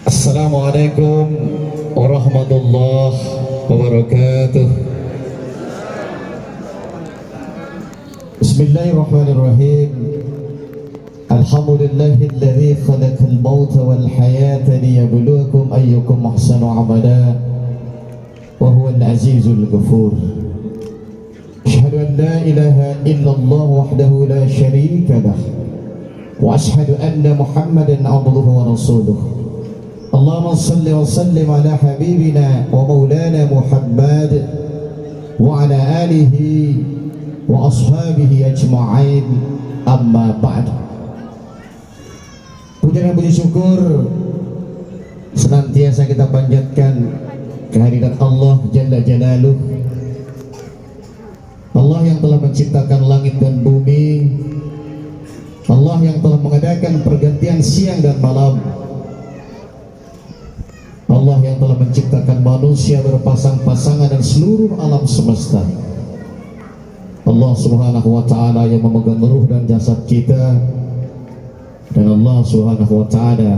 Assalamualaikum warahmatullahi wabarakatuh. Bismillahirrahmanirrahim. Alhamdulillahilladzi khalaqal mauta wal hayata liyabluwakum ayyukum ahsanu amala wa huwal azizul ghafur. Asyhadu an la ilaha illallah wahdahu la syarika lah wa asyhadu anna Muhammadan abduhu wa rasuluh. Allahumma salli wa sallim ala habibina wa maulana Muhammad wa ala alihi wa ashabihi ajma'in, amma ba'd. Puja dan puji syukur senantiasa kita panjatkan kehadirat Allah Jalla Jalaluh, Allah yang telah menciptakan langit dan bumi, Allah yang telah mengadakan pergantian siang dan malam, Allah yang telah menciptakan manusia berpasang-pasangan dan seluruh alam semesta. Allah subhanahu wa ta'ala yang memegang ruh dan jasad kita, dan Allah subhanahu wa ta'ala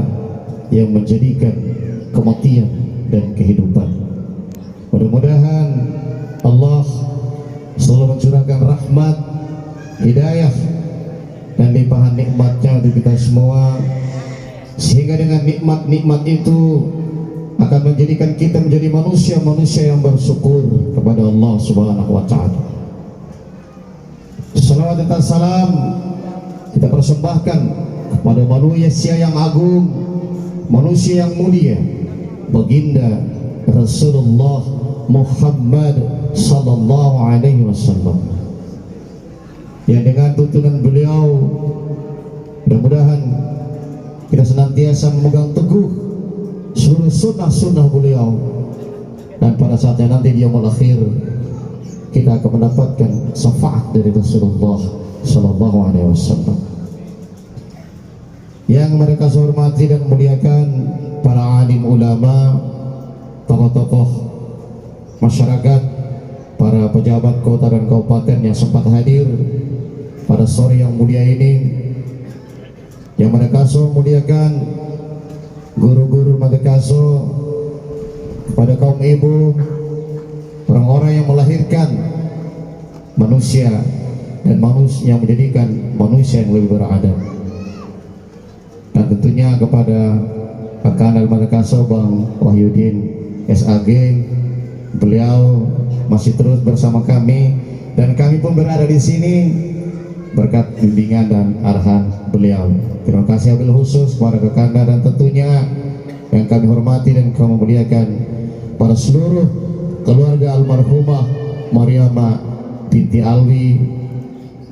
yang menjadikan kematian dan kehidupan. Mudah-mudahan Allah selalu mencurahkan rahmat, hidayah dan limpahan nikmatnya untuk kita semua, sehingga dengan nikmat-nikmat itu akan menjadikan kita menjadi manusia-manusia yang bersyukur kepada Allah subhanahu wa ta'ala. Salawat dan salam kita persembahkan kepada manusia yang agung, manusia yang mulia, baginda Rasulullah Muhammad sallallahu alaihi wasallam, yang dengan tuntunan beliau mudah-mudahan kita senantiasa memegang teguh seluruh sunnah-sunnah beliau, dan pada saatnya nanti di yaumul akhir kita akan mendapatkan syafaat dari Rasulullah sallallahu alaihi wasallam. Yang mereka hormati dan muliakan para alim ulama, tokoh-tokoh masyarakat, para pejabat kota dan kabupaten yang sempat hadir pada sore yang mulia ini, yang mereka muliakan guru-guru madrasah, pada kaum ibu, orang-orang yang melahirkan manusia dan manusia yang menjadikan manusia yang lebih beradab, dan tentunya kepada Kanal Madrasah Bang Wahyudin SAG, beliau masih terus bersama kami dan kami pun berada di sini berkat bimbingan dan arahan beliau. Terima kasih wabil khusus kepada Kakanda, dan tentunya yang kami hormati dan kami muliakan para seluruh keluarga almarhumah Mariamah binti Alwi.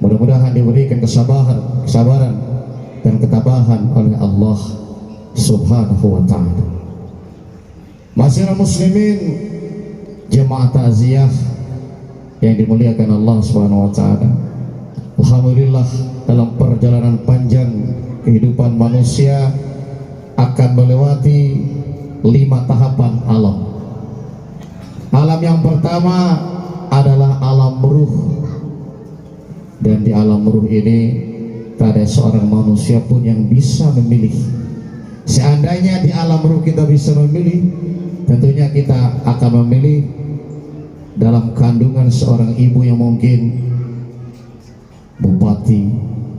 Mudah-mudahan diberikan kesabaran dan ketabahan oleh Allah subhanahu wa ta'ala. Masyarakat muslimin, jemaah takziah yang dimuliakan Allah subhanahu wa ta'ala, alhamdulillah dalam perjalanan panjang kehidupan manusia akan melewati 5 tahapan alam. Alam yang pertama adalah alam ruh, dan di alam ruh ini tak ada seorang manusia pun yang bisa memilih. Seandainya di alam ruh kita bisa memilih, tentunya kita akan memilih dalam kandungan seorang ibu yang mungkin bupati,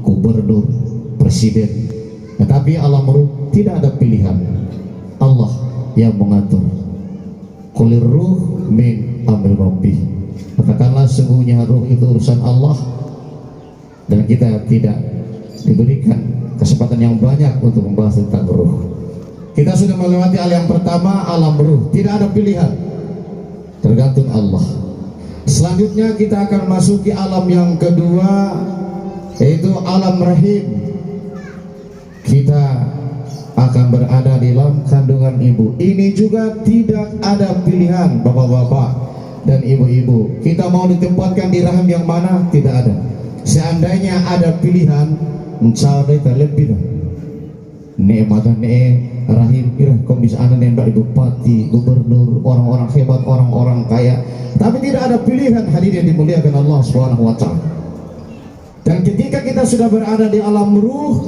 gubernur, presiden. Tetapi alam ruh tidak ada pilihan, Allah yang mengatur. Qulir ruh min amri rabbih, katakanlah sungguhnya ruh itu urusan Allah, dan kita tidak diberikan kesempatan yang banyak untuk membahas tentang ruh. Kita sudah melewati alam yang pertama, alam ruh, tidak ada pilihan, tergantung Allah. Selanjutnya kita akan masuki alam yang kedua, yaitu alam rahim. Kita akan berada di dalam kandungan ibu. Ini juga tidak ada pilihan, bapak-bapak dan ibu-ibu. Kita mau ditempatkan di rahim yang mana? Tidak ada. Seandainya ada pilihan, mencari terlebih nikmatan rahim irah kau bisa anak nembak bupati, gubernur, orang-orang hebat, orang-orang kaya, tapi tidak ada pilihan. Hadirin yang dimuliakan Allah Subhanahu wa ta'ala. Dan ketika kita sudah berada di alam ruh,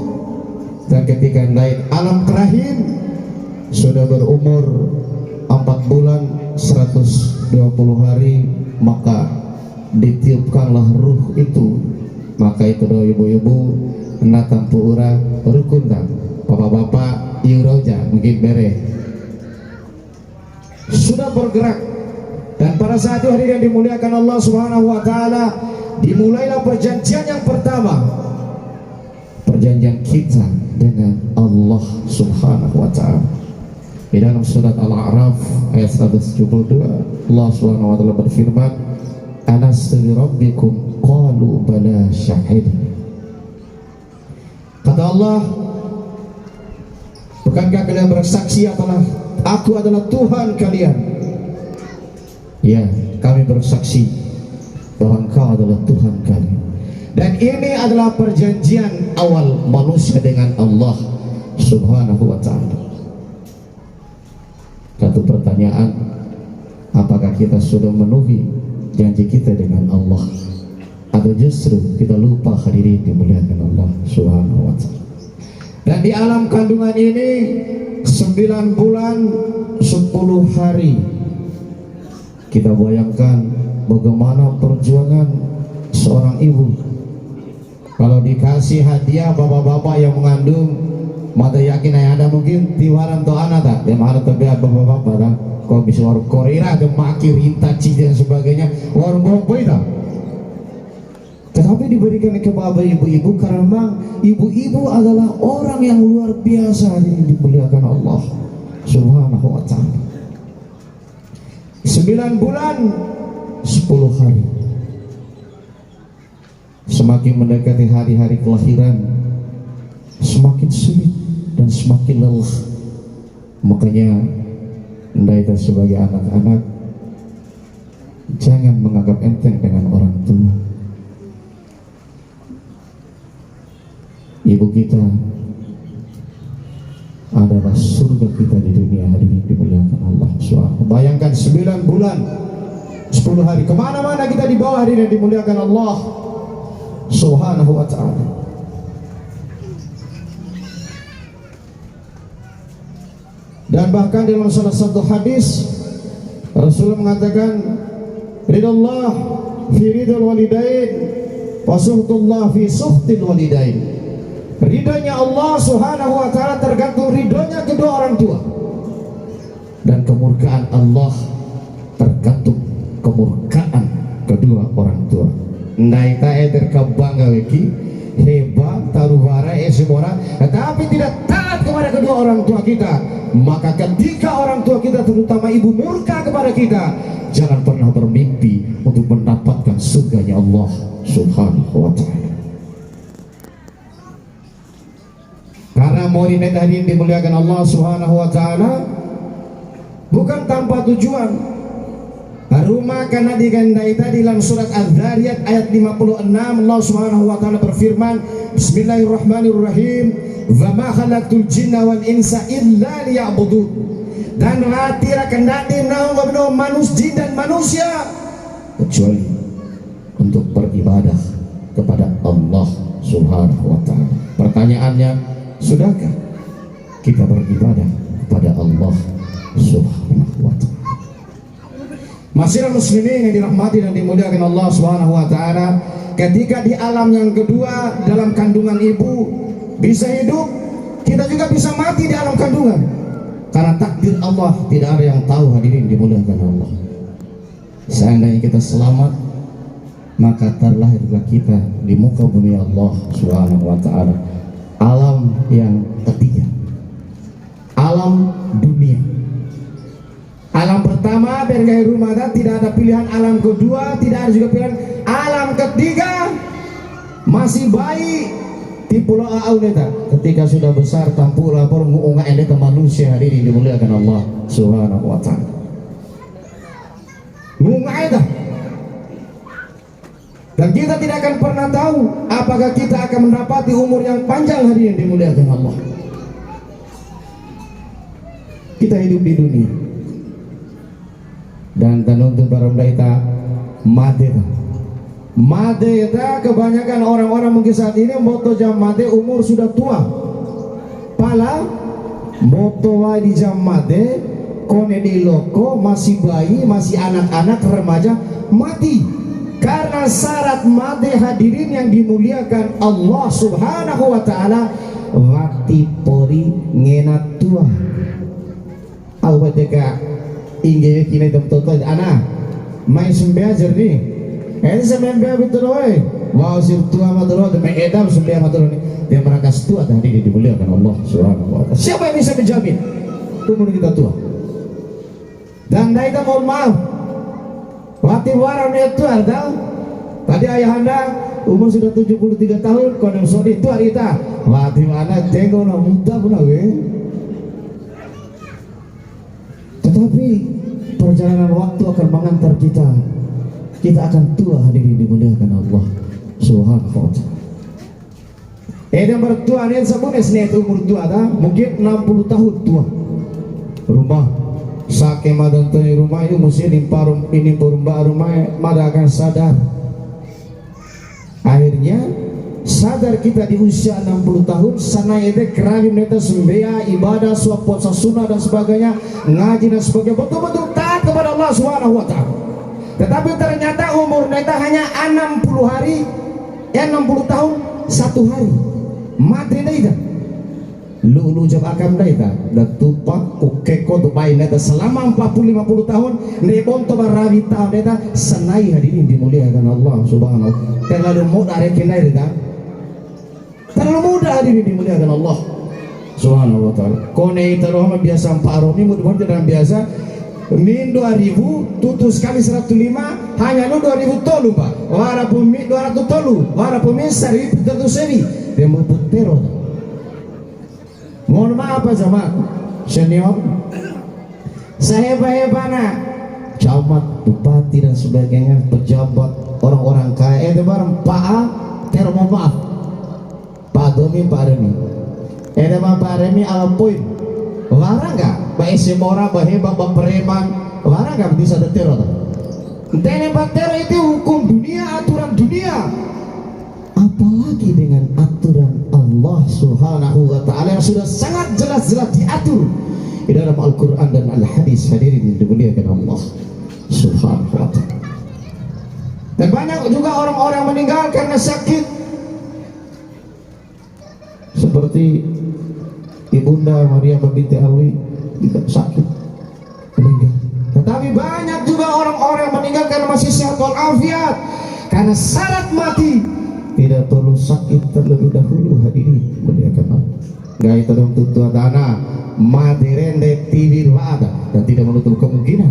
dan ketika naik alam terakhir, sudah berumur 4 bulan 120 hari, maka ditiupkanlah ruh itu. Maka itu doa ibu-ibu natampu ura rukun tak bapak-bapak iuroja mungkin bere sudah bergerak. Dan pada saat itu hadirin dimuliakan Allah Subhanahu wa taala, dimulailah perjanjian yang pertama, perjanjian kita dengan Allah Subhanahu wa taala. Di dalam surat Al-A'raf ayat 172, Allah Subhanahu wa taala berfirman, "Alastu bi rabbikum qalu bala syahidna." Kata Allah, bukankah kalian bersaksi adalah aku adalah Tuhan kalian? Ya, kami bersaksi bahwa Engkau adalah Tuhan kami. Dan ini adalah perjanjian awal manusia dengan Allah Subhanahu wa ta'ala. Satu pertanyaan, apakah kita sudah memenuhi janji kita dengan Allah, atau justru kita lupa hadirin dimuliakan Allah Subhanahu wa ta'ala. Dan di alam kandungan ini 9 bulan 10 hari, kita bayangkan bagaimana perjuangan seorang ibu. Kalau dikasih hadiah bapak-bapak yang mengandung, mata yakin yang ada mungkin tiwaran to anak tak, dia mana terbiar bapak-bapak tak. Kau bisa warung Korea ada maki rintaci dan sebagainya, warung bompoi tak. Tetapi diberikan ke bapak ibu-ibu karena memang ibu-ibu adalah orang yang luar biasa dimuliakan Allah Subhanahu wa ta'ala. 9 bulan 10 hari, semakin mendekati hari-hari kelahiran, semakin sulit dan semakin lelah. Makanya kita sebagai anak-anak jangan menganggap enteng dengan orang tua. Ibu kita adalah surga kita di dunia. Hadirin dimuliakan Allah SWT. Bayangkan 9 bulan 10 hari, kemana-mana kita dibawa. Hadirin dimuliakan Allah Subhanahu wa ta'ala. Dan bahkan dalam salah satu hadis Rasulullah mengatakan, ridallah fi ridal walidain wa suhtullah fi suhtil walidain. Ridhonya Allah Subhanahu wa ta'ala tergantung ridhonya kedua orang tua, dan kemurkaan Allah tergantung kemurkaan kedua orang tua. Naita terkebangga weki hebat tarubara semua, tetapi tidak taat kepada kedua orang tua kita, maka ketika orang tua kita terutama ibu murka kepada kita, jangan pernah bermimpi untuk mendapatkan surganya Allah Subhanahu wa ta'ala. Karena murid hadirin dimuliakan Allah Subhanahu wa ta'ala bukan tanpa tujuan. Rumah karena digandai tadi dalam surat Az-Zariyat ayat 56, Allah Subhanahu wa ta'ala berfirman, bismillahirrahmanirrahim, wa ma khalaqtul jinna wal insa illa liya'budun. Dan ratira kendati naung manusia jin dan manusia kecuali untuk beribadah kepada Allah Subhanahu wa ta'ala. Pertanyaannya, sudahkah kita beribadah kepada Allah Subhanahu wa ta'ala? Masyarakat muslimin yang dirahmati dan dimuliakan Allah Subhanahu wa ta'ala, ketika di alam yang kedua dalam kandungan ibu bisa hidup, kita juga bisa mati di alam kandungan. Karena takdir Allah tidak ada yang tahu. Hadirin dimuliakan Allah. Seandainya kita selamat, maka terlahirlah kita di muka bumi Allah Subhanahu wa ta'ala. Alam yang ketiga, alam dunia. Alam pertama bergaya rumah, tidak ada pilihan. Alam kedua tidak ada juga pilihan. Alam ketiga masih bayi di pulau Auneta. Ketika sudah besar tampuk lapor mengunggah endek manusia. Hadirin dimuliakan Allah Subhanahu wa ta'ala. Mengunggah endek. Dan kita tidak akan pernah tahu apakah kita akan mendapati umur yang panjang. Hadirin dimuliakan Allah. Kita hidup di dunia dan untuk para melaita mati Made ta kebanyakan orang-orang mungkin saat ini moto jam made umur sudah tua. Pala moto wa di jam made kone di loko masih bayi, masih anak-anak remaja mati. Karena syarat made hadirin yang dimuliakan Allah Subhanahu wa taala waktu pori ngena tua. Awak deka ingge kini tempat anak main sembah jernih. Sembah betul oi. Wow sir tua madro demi edam sembah madro ni dia merakas tua tadi dimuliakan Allah Subhanahu wa taala. Siapa yang bisa menjamin umur kita tua? Dan kita mohon maaf. Waktu warang itu ada. Tadi ayahanda umur sudah 73 tahun, konon sodi tua kita. Waktu mana tengok nak muda pun lagi. Tetapi perjalanan waktu akan mengantar kita. Kita akan tua hadirin dimuliakan Allah Subhanahu wa taala. Yang bertua ni sabun esnet umur tua dah, mungkin 60 tahun tua. Rumah sake madan tu rumah itu mesti dimparum ini berumba rumah mada akan sadar. Akhirnya sadar kita di usia 60 tahun sana itu kerawin neta sembaya ibadah suap puasa sunnah dan sebagainya ngaji dan sebagainya betul-betul taat kepada Allah Subhanahu wa taala. Tetapi ternyata umur neta hanya 60 hari, 60 tahun 1 hari mati neta. Lu jam akam neta dan tupak kukeko tu bayi neta selama 40-50 tahun nebon tu barawi tahun neta senai hadirin dimuliakan Allah Subhanahu. Terlalu mudah rekenai neta. Terlalu mudah hadirin dimuliakan Allah Subhanahu wa taala. Kone itaroh biasa 4 romi mudah-mudahan tidak biasa. Min 2000 tutus kali 105 hanya lu 2000 tolu pak walaupun min 200 tolu walaupun min 1000 seri dia membutero. Mohon maaf Pak Jamat senior seheba-hebana camat, bupati dan sebagainya pejabat orang-orang kaya itu bareng Pak A terima maaf Pak Domi Pak Remi Pak Remi alapoin larang gak Pak Esemora Pak Hebak Pak Preman larang gak bisa detero dan batero itu hukum dunia aturan dunia apalagi dengan aturan Allah Subhanahu wa taala yang sudah sangat jelas-jelas diatur di dalam Al-Qur'an dan Al-Hadis hadirin dimuliakan Allah Subhanahu wa taala. Dan banyak juga orang-orang meninggal karena sakit seperti Ibunda Maria binti Alwi juga sakit meninggal. Tetapi banyak juga orang-orang meninggal karena masih sehat walafiat karena syarat mati tidak perlu sakit terlebih dahulu hadirin muliakan Allah. Gaya tolong tutua dana mati rende TV ada dan tidak menutup kemungkinan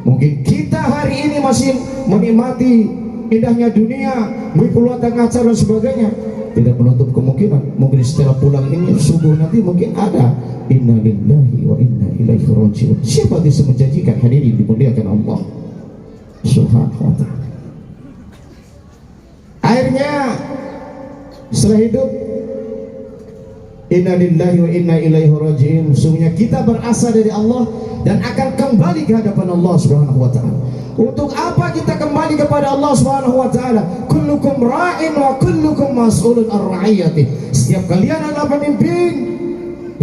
mungkin kita hari ini masih menikmati indahnya dunia berkeluarga ngacar dan sebagainya tidak menutup kemungkinan mungkin setelah pulang ini subuh nanti mungkin ada inna lillahi wa inna ilaihi raji'un. Siapa bisa menjanjikan hadirin dimuliakan Allah Subhanahu wa ta'ala. Akhirnya setelah hidup inna lillahi wa inna ilaihi raji'un, sungguhnya kita berasal dari Allah dan akan kembali ke hadapan Allah Subhanahu wa taala. Untuk apa kita kembali kepada Allah Subhanahu wa taala? Kullukum ra'in wa kullukum mas'ulun ar-ra'iyati. Setiap kalian adalah pemimpin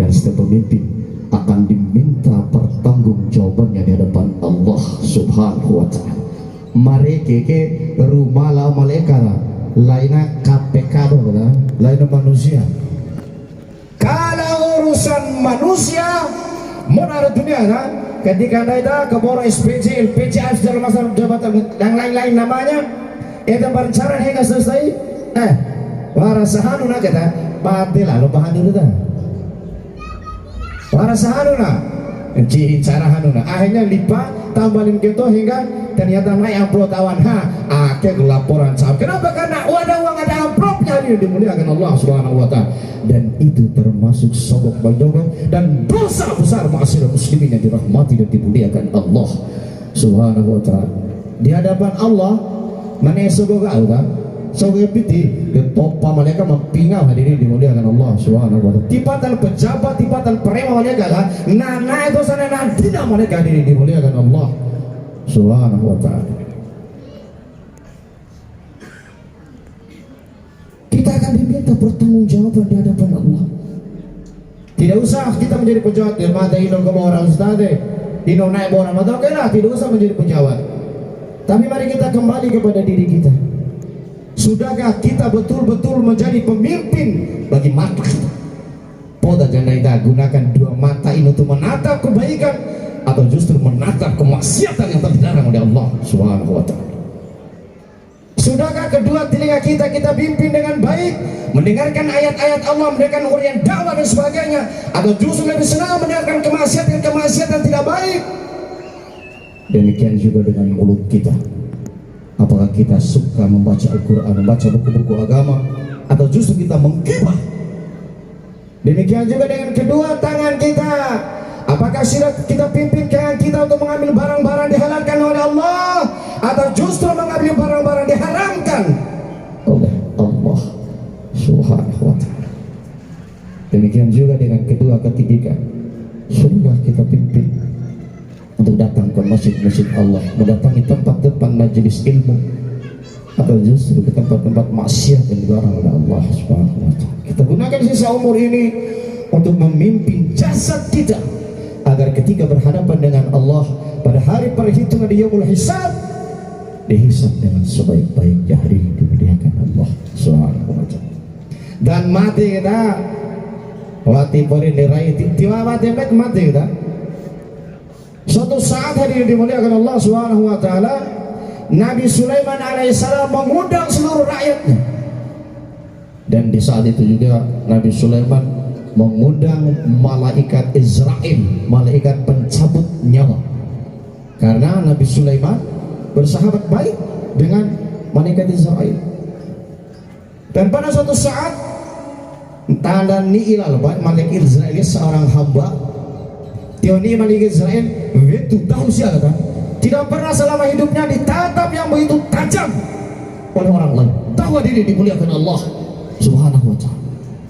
dan setiap pemimpin akan diminta pertanggungjawabannya di hadapan Allah Subhanahu wa taala. Mereka ke rumah la malaikat lainnya KPK doang, lainnya manusia. Kalau urusan manusia menurut dunia kan, ketika ada keboro SPJ, LPJ, segala macam jabatan yang lain-lain namanya, itu perencanaan hingga selesai. Warasahanuna kata, pati lalu bahan dulu dah. Warasahanuna, cara hanuna, akhirnya lipat tambah limkito hingga ternyata naik amplop tawan akhir laporan saham. Kenapa? Karena ada uang ada amplopnya ini dimuliakan Allah Subhanahu wa taala. Dan itu termasuk sobok baldogong dan dosa besar ma'asyiral muslimin yang dirahmati dan dimuliakan Allah Subhanahu wa taala. Di hadapan Allah mana sobok ada sobok piti di topa mereka mempingal hadirin dimuliakan Allah Subhanahu wa taala. Tipatan pejabat, tipatan preman mereka nana itu sana nanti mereka hadirin dimuliakan Allah Subhanahu wa ta'ala. kita akan diminta pertanggungjawaban di hadapan Allah. Tidak usah kita menjadi pejabat di mata ino ke orang ustaz, ino naik orang mata, oke lah, tidak usah menjadi pejabat. Tapi mari kita kembali kepada diri kita. Sudahkah kita betul-betul menjadi pemimpin bagi mata kita? Poda jangan kita gunakan dua mata ini untuk menatap kebaikan atau justru menatap kemaksiatan yang terlarang oleh Allah Subhanahu wa taala. Sudahkah kedua telinga kita pimpin dengan baik, mendengarkan ayat-ayat Allah, mendengarkan uraian dakwah dan sebagainya, atau justru lebih senang mendengarkan kemaksiatan tidak baik? Demikian juga dengan mulut kita. Apakah kita suka membaca Al-Quran, membaca buku-buku agama, atau justru kita menggibah? Demikian juga dengan kedua tangan kita. Apakah sudah kita pimpin tangan kita untuk mengambil barang-barang dihalalkan oleh Allah, atau justru mengambil barang-barang diharamkan oleh Allah Subhanahu wa ta'ala? Demikian juga dengan kedua ketiga. Sudah kita pimpin untuk datang ke masjid-masjid Allah, mendatangi tempat-tempat majelis ilmu, atau justru ke tempat-tempat maksiat yang dilarang oleh Allah Subhanahu wa ta'ala? Kita gunakan sisa umur ini untuk memimpin jasad kita, agar ketika berhadapan dengan Allah pada hari perhitungan di yaumul hisab, dihisab dengan sebaik-baiknya hari dimuliakan Allah Subhanahu wa ta'ala. Dan mati kita wati pori dirai tiwa mati kita. Suatu saat hari dimuliakan Allah Subhanahu wa ta'ala, Nabi Sulaiman alaihissalam mengundang seluruh rakyatnya. Dan di saat itu juga Nabi Sulaiman mengundang malaikat Israel, malaikat pencabut nyawa. Karena Nabi Sulaiman bersahabat baik dengan malaikat Israel. Dan pada suatu saat tanda ni'ilal malaikat Israel seorang hamba Tioni malaikat Israel itu tahu siapa kan? Tidak pernah selama hidupnya ditatap yang begitu tajam oleh orang lain. Tahu diri dimuliakan Allah Subhanahu wa ta'ala.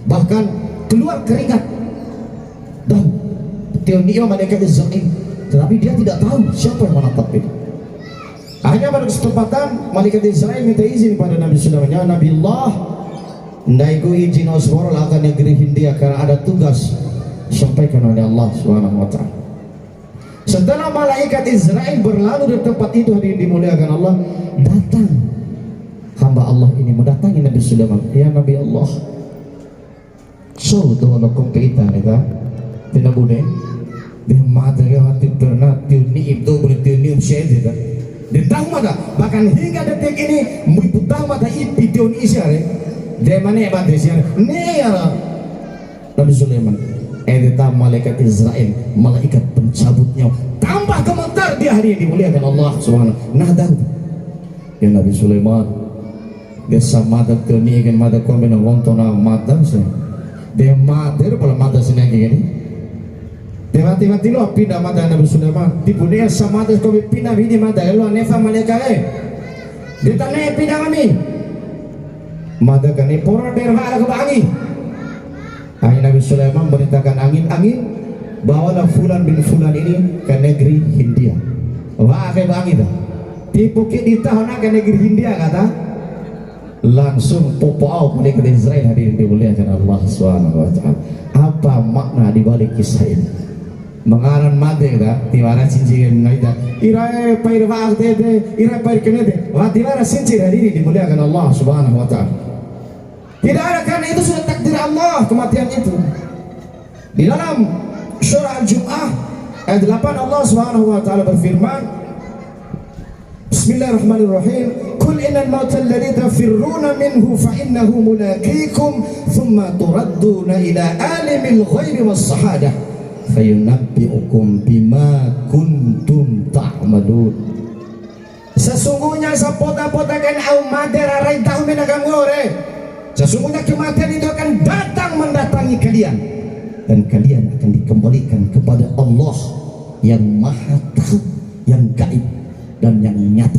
Bahkan keluar keringat. Tahu Tioni malaikat Israel, tetapi dia tidak tahu siapa yang menatap itu. Hanya pada kesempatan malaikat Israel minta izin pada Nabi Sulaiman, ya Nabi Allah, ndaiku izin osmoro akan negeri Hindia karena ada tugas sampaikan oleh Allah Subhanahu wa ta'ala. Setelah malaikat Israel berlalu di tempat itu hadirin dimuliakan Allah, datang hamba Allah ini mendatangi Nabi Sulaiman, ya Nabi Allah, so doa lakum kita nega tidak boleh dia mata ya hati pernah tiuni itu boleh tiuni syed dah dia tahu maka bahkan hingga detik ini ibu tahu mata ipi tiuni syed dia mana ya mata syed ni ya Nabi Sulaiman edita malaikat Israel, malaikat pencabut nyawa, tambah gemetar di hari yang dimuliakan Allah Subhanahu. Nah dan ya Nabi Sulaiman dia sama ada tiuni kan mata kau menang wontona mata sih dia mati pada mata sini gini. Dia mati lo pindah mata Nabi Sulaiman. Tipu dia sama ada kau pindah ini mata lo nefa malaikat dia tanya pindah kami. Mata kami pora derhala ke bangi. Akhirnya Nabi Sulaiman merintahkan angin, bawalah fulan bin fulan ini ke negeri Hindia. Wah kayak bangi dah. Tipu di tahun ke negeri Hindia kata. Langsung popau mereka di Israel hadirin dimuliakan Allah Subhanahu wa ta'ala. Apa makna di balik kisah ini? Mengaran mati kita tiwara cincin ngaita irai pair vaak dede irai pair kenede wa tiwara cincin hadirin dimuliakan Allah Subhanahu wa ta'ala. Tidak ada, karena itu sudah takdir Allah kematian itu. Di dalam surah Al-Jum'ah ayat 8 Allah Subhanahu wa ta'ala berfirman, Bismillahirrahmanirrahim, Qul innal mauta alladhi tafirruna minhu fa innahu mulaqikum thumma turadduna ila alimil ghaibi was shahadah fayunabbi'ukum bima kuntum ta'malun. Sesungguhnya sapota-potakan au madera rai tahu menagangore. Sesungguhnya kematian itu akan datang mendatangi kalian, dan kalian akan dikembalikan kepada Allah yang maha tahu, yang gaib dan yang nyata.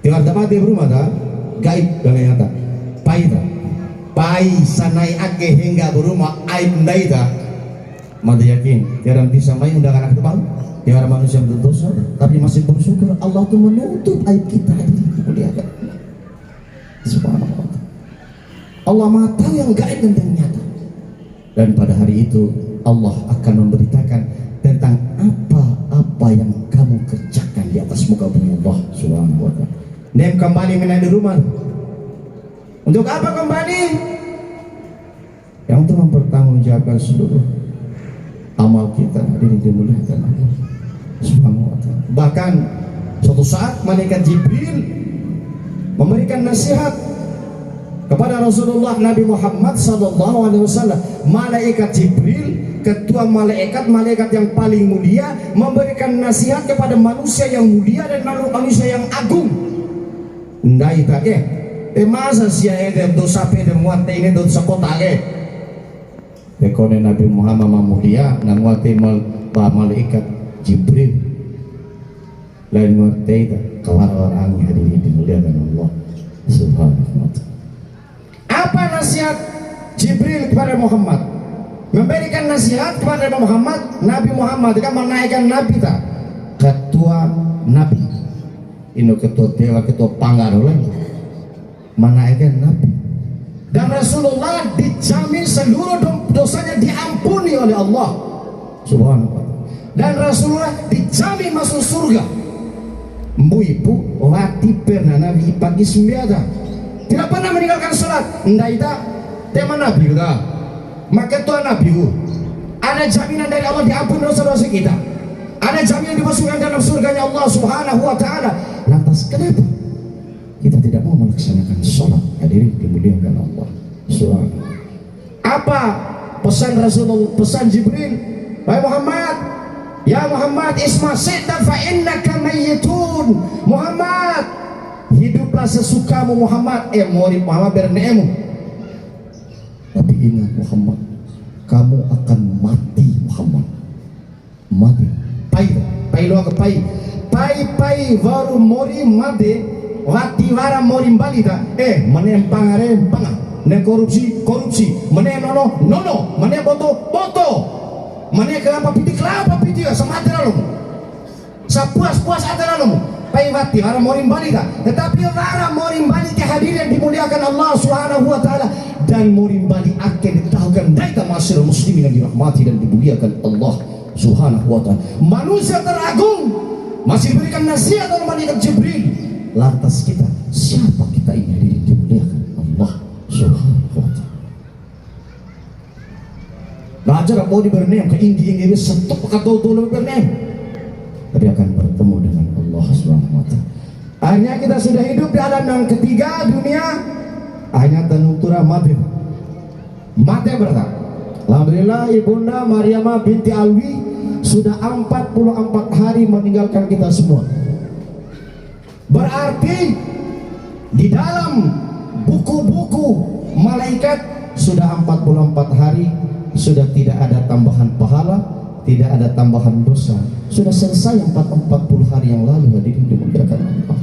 Tiwar mati berumah dah gaib dan nyata. Pai sanai ake hingga berumah aib naida. Mati yakin tiada bisa main undangan anak terbang. Tiada manusia yang berdosa, tapi masih bersyukur Allah tu menutup aib kita. Muliakan Subhanallah. Allah Maha tahu yang gaib dan yang nyata. Dan pada hari itu Allah akan memberitakan tentang apa-apa yang kamu kerjakan di atas muka bumi Allah Subhanahu wa ta'ala. Nem kembali menadi rumah. Untuk apa kembali? Yang untuk mempertanggungjawabkan seluruh amal kita dimuliakan Allah Subhanahu wa ta'ala. Bahkan suatu saat malaikat Jibril memberikan nasihat kepada Rasulullah Nabi Muhammad sallallahu alaihi wasallam. Malaikat Jibril, ketua malaikat yang paling mulia, memberikan nasihat kepada manusia yang mulia dan manusia yang agung. Ndai tak masa sia ede dosa pede muat ini dosa kota ekone Nabi Muhammad mulia nang wate malaikat Jibril lain wate kawan-kawan hari ini dimuliakan Allah Subhanahu wa ta'ala. Apa nasihat Jibril kepada Muhammad? Memberikan nasihat kepada Muhammad. Nabi Muhammad kan menaikkan Nabi tak? Ketua Nabi ini ketua dewa, ketua pangaruh lagi menaikkan Nabi. Dan Rasulullah dijamin seluruh dosanya diampuni oleh Allah Subhanahu wa ta'ala. Dan Rasulullah dijamin masuk surga. Mbu ibu wati pernah Nabi pagi sembiada tidak pernah meninggalkan salat. Ndak itu tema Nabi udah. Maka Tuhan Nabi ada jaminan dari Allah diampuni dosa-dosa kita. Ada jaminan dimasukkan dalam surganya Allah Subhanahu wa ta'ala. Lantas kenapa kita tidak mau melaksanakan salat? Hadirin dimuliakan Allah Subhanahu. Apa pesan Rasulullah, pesan Jibril? Wahai Muhammad, ya Muhammad, isma syi'ta fa innaka mayyitun. Muhammad, hiduplah sesukamu Muhammad. Murid Muhammad bernemu. Tapi ingat Muhammad, kamu akan mati Muhammad. Mati. Pai lo ke pai varu mori mati. Wati wara mori balita. Menempang ne korupsi, menem nono, menem boto. Menem kelapa piti semati lalu. Sapuas ada lalu. Paivati wara mori balita. Tetapi wara mori balita hadirin dimuliakan Allah Subhanahu wa ta'ala. Dan mori bali akan ditahukan daita masyarakat muslimin yang dirahmati dan dimuliakan Allah Subhanahu wa ta'ala. Manusia teragung masih berikan nasihat oleh malaikat Jibril. Lantas kita, siapa kita ini hadirin dimuliakan Allah Subhanahu wa ta'ala. Belajar mau dibernem ke India setok katau bernem, tapi akan bertemu dengan Allah Subhanahu wa ta'ala. Hanya kita sudah hidup di alam yang ketiga dunia. Hanya tenutura mati berkata. Alhamdulillah Ibunda Maryamah binti Alwi sudah 44 hari meninggalkan kita semua. Berarti di dalam buku-buku malaikat sudah 44 hari sudah tidak ada tambahan pahala, tidak ada tambahan dosa. Sudah selesai 40 hari yang lalu. Hadirin dimuliakan Allah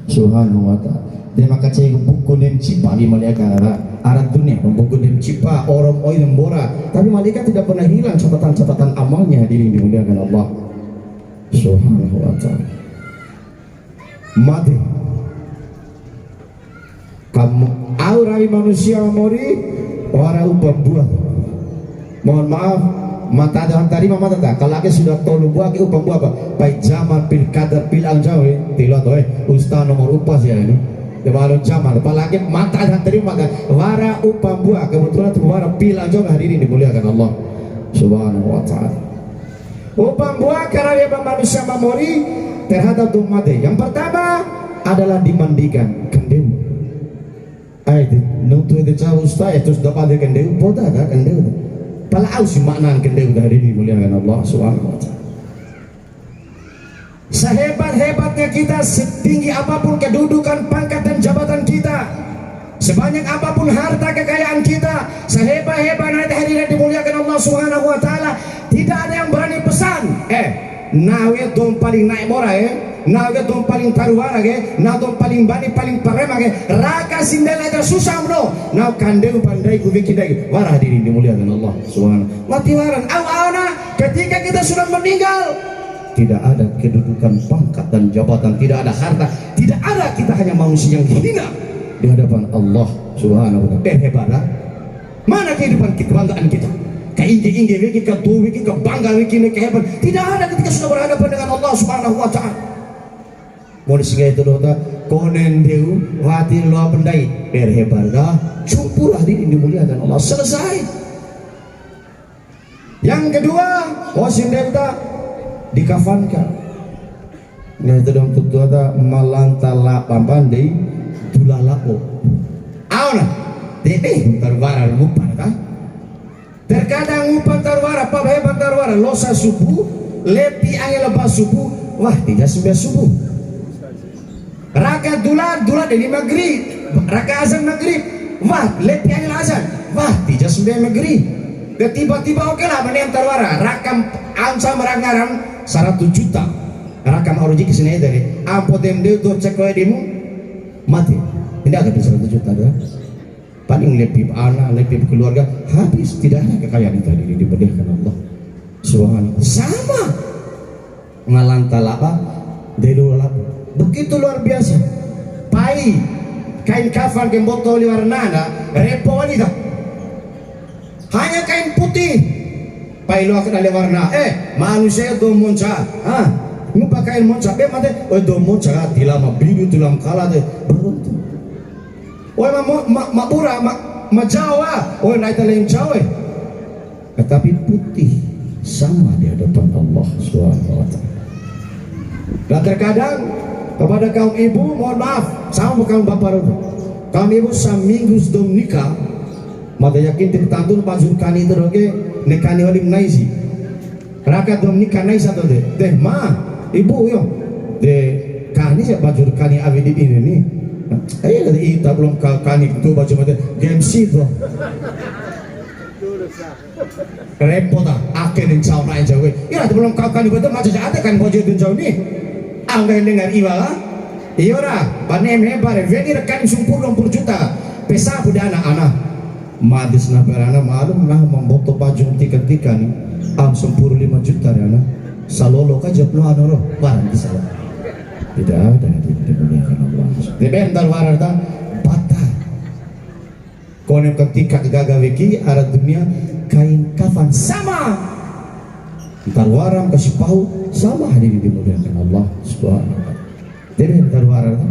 Subhanahu wa ta'ala. Dia maka cai buku dan cipa di malaikat arah dunia, buku dan cipa orang oi lembora. Tapi malaikat tidak pernah hilang catatan amalnya. Hadirin dimuliakan Allah Subhanahu wa ta'ala. Mati kamu aurai manusia mori orang upah buah. Mohon maaf, mata ada antari mama tata. Kalau lagi sudah tolu buah ke upah buah apa? Baik zaman pil kadar pil anjau tilat ustaz nomor upah sih ini. Baru zaman, apalagi mata dan terima kan wara upah buah kebetulan itu wara pil anjau. Hadirin dimuliakan Allah Subhanahu wa ta'ala. Upah buah karena dia manusia memori terhadap umat. Yang pertama adalah dimandikan kendeu. Nutu itu jauh ustaz itu sudah pada kendeu boda kan kendeu. Palau si makna kendeu dari dimuliakan Allah Subhanahu wa ta'ala. Sehebat-hebatnya kita, setinggi apapun kedudukan, pangkat dan jabatan kita, sebanyak apapun harta kekayaan kita, sehebat-hebat hadirin dimuliakan Allah Subhanahu wa ta'ala, tidak ada yang berani pesan nawe dong paling naik mora nawe dong paling taruhara nawe dong paling bani paling parema raka sindel ada susah bro nawe kandeu pandai kubikidai warah diri dimuliakan Allah Subhanahu mati waran awana ketika kita sudah meninggal tidak ada kedudukan pangkat dan jabatan, tidak ada harta, tidak ada, kita hanya manusia yang hina di hadapan Allah Subhanahu wa taala. Hebat lah. Mana kehidupan kita, kebanggaan kita? Keinggi-inggi wiki, ketuwi wiki, kebangga wiki, kehebat. Tidak ada ketika sudah berhadapan dengan Allah Subhanahu wa taala. Mau disinggah itu doa konen deu wati lo pendai hebat dah. Cumpur hadirin dimuliakan Allah. Selesai. Yang kedua, wasin delta dikafankan. Nah itu dong tutu ada malantala pampandai tulalako. Auna, tete tarwara ngupan kan? Terkadang ngupan tarwara, apa hebat tarwara? Losa subuh, lepi angin lepas subuh, wah 39 subuh. Raka dulat dari maghrib, raka azan maghrib, wah lepi angin azan, wah 39 maghrib. Tiba-tiba oke lah mana yang tarwara, rakam ansam merangaran 100 juta. Rakam aruji kesini dari ampotem dia tuh cek kau demo mati tidak ada 100 juta dah paling lebih anak lebih keluarga habis tidak ada kekayaan itu tadi diberikan Allah Subhanahu sama ngalantala delulap begitu luar biasa pai kain kafan ke botol warna repo wanita hanya kain putih pai lu akan ada warna manusia itu monca ngupa kain monca be mate do monca tilama biru tulang kala de beruntung ma pura ma Jawa naik lain Jawa tetapi putih sama di hadapan Allah Subhanahu wa taala. Dan terkadang kepada kaum ibu mohon maaf sama kaum bapak kaum ibu seminggu sebelum nikah mata yakin tertantun pajur kani teroge nekani walim naisi rakat dom nikah nais atau deh ma ibu yo de kani siapa baju kani awet ini nih ayo dari kita belum kani itu baju mata gemsi tuh repot ah akhirnya jauh naik jauh ya belum kau kani betul macam ada kan baju itu jauh nih anggai dengar iwala iya lah panem hebat veni rekan sumpur 20 juta pesa pada anak-anak madis nabarana malum nah membutuh baju tiga nih sempur 5 juta ya anak salolo kaja puluh anoro barang di salah tidak ada dimuliakan Allah dibentar warata bata konem ketika gagawiki arah dunia kain kafan sama ntar waram kasih pau sama hadir dimuliakan Allah subhanahu wa ta'ala dibentar warata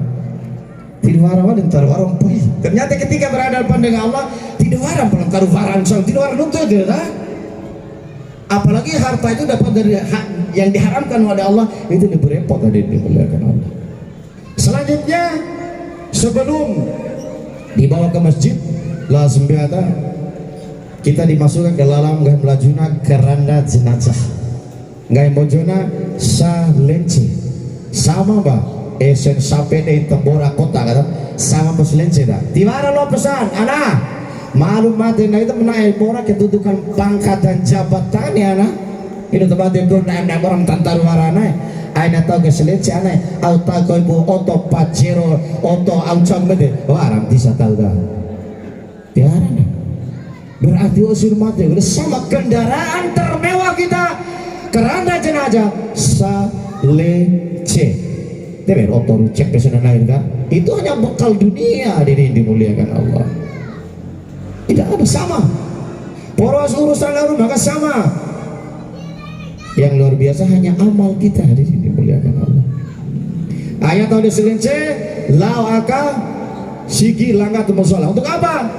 tidak waram dan tar waram pui ternyata ketika berhadapan dengan Allah tidak waram belum taruh waram tidak waram nuntut tidak apalagi harta itu dapat dari yang diharamkan oleh Allah itu berepot tadi dimuliakan Allah. Selanjutnya sebelum dibawa ke masjid la sembiata kita dimasukkan ke dalam gak melajuna keranda jenazah gak bojona sa lence sama ba esen sampai di tembora kota kata sama pas lence dah tiba lo pesan anak malum mati nah itu menaik orang kedudukan pangkat dan jabatan ya anak itu tempat itu naik orang tantar warana aina tahu ke seleci anak auto kau ibu auto pajero auto angcang bede waram bisa tahu dah tiara berarti usir mati udah sama kendaraan termewah kita kerana jenazah salece tapi auto cek pesanan lain kan itu hanya bekal dunia dimuliakan Allah. Tidak ada sama poros urusan lalu maka sama yang luar biasa hanya amal kita di sini dimuliakan Allah. Ayat tahun selince lau aka sigi langgat musola untuk apa